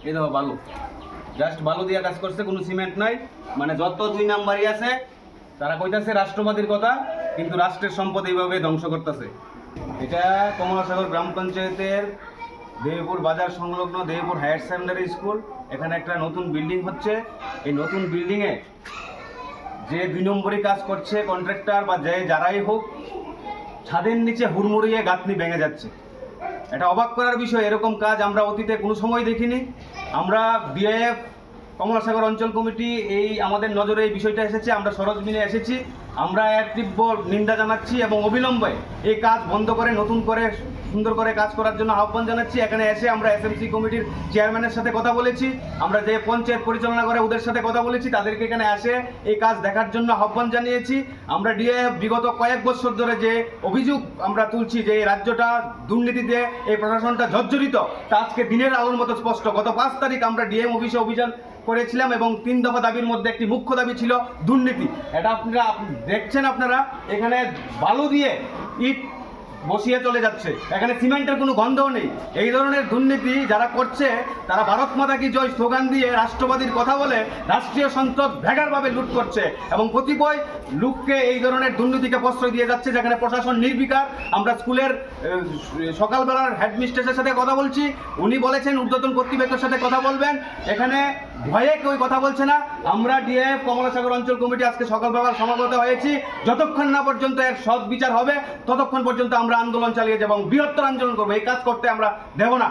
এই দেখো বালু, জাস্ট বালু দিয়ে কাজ করছে, কোনো সিমেন্ট নাই। মানে যত 2 নাম্বারই আছে তারা কইতাছে রাষ্ট্রবাদীর কথা, কিন্তু রাষ্ট্রের সম্পদ এইভাবে ধ্বংস করতেছে। এটা কমলাসাগর গ্রাম পঞ্চায়েতের দেবীপুর বাজার সংলগ্ন দেবীপুর হায়ার সেকেন্ডারি স্কুল। এখানে একটা নতুন বিল্ডিং হচ্ছে। এই নতুন বিল্ডিংয়ে যে 2 নম্বরই কাজ করছে কন্ট্রাক্টর বা যারাই হোক, ছাদের নিচে হুড়মুড়িয়ে গাঁথনি ভেঙে যাচ্ছে। এটা অবাক করার বিষয়, এরকম কাজ আমরা অতীতে কোনো সময় দেখিনি। আমরা ডিআইএফ কমলাসাগর অঞ্চল কমিটি এই আমাদের নজরে এই বিষয়টা এসেছে, আমরা সরজমিনে এসেছি। আমরা এর তীব্র নিন্দা জানাচ্ছি এবং অবিলম্বে এই কাজ বন্ধ করে নতুন করে সুন্দর করে কাজ করার জন্য আহ্বান জানাচ্ছি। এখানে এসে আমরা এসএমসি কমিটির চেয়ারম্যানের সাথে কথা বলেছি, আমরা যে পঞ্চায়েত পরিচালনা করে ওদের সাথে কথা বলেছি, তাদেরকে এখানে এসে এই কাজ দেখার জন্য আহ্বান জানিয়েছি। আমরা ডিআইএফ বিগত কয়েক বছর ধরে যে অভিযোগ আমরা তুলছি যে এই রাজ্যটা দুর্নীতিতে, এই প্রশাসনটা জর্জরিত, তা আজকে দিনের আলোর মতো স্পষ্ট। গত 5 তারিখ আমরা ডিএম অফিসে অভিযান করেছিলাম এবং 3 দফা দাবির মধ্যে একটি মুখ্য দাবি ছিল দুর্নীতি। এটা আপনারা দেখছেন, আপনারা এখানে বালু দিয়ে ইট বসিয়ে চলে যাচ্ছে, এখানে সিমেন্টের কোনো গন্ধও নেই। এই ধরনের দুর্নীতি যারা করছে তারা ভারত মাতা কি জয় স্লোগান দিয়ে রাষ্ট্রবাদীর কথা বলে রাষ্ট্রীয় সম্পদ ভেগারভাবে লুট করছে এবং কতিপয় লোককে এই ধরনের দুর্নীতিকে প্রশ্রয় দিয়ে যাচ্ছে, যেখানে প্রশাসন নির্বিকার। আমরা স্কুলের সকালবেলার হেডমিস্ট্রেসের সাথে কথা বলছি, উনি বলেছেন ঊর্ধ্বতন কর্তৃপক্ষের সাথে কথা বলবেন। এখানে ভয়ে কেউ কথা বলছে না। আমরা ডিএফ কমলাসাগর অঞ্চল কমিটি আজকে সকালবেলা সমাবেত হয়েছি। যতক্ষণ না পর্যন্ত এর সৎ বিচার হবে ততক্ষণ পর্যন্ত আমরা আন্দোলন চালিয়ে যাব এবং বৃহত্তর আন্দোলন করবো। এই কাজ করতে আমরা দেব না।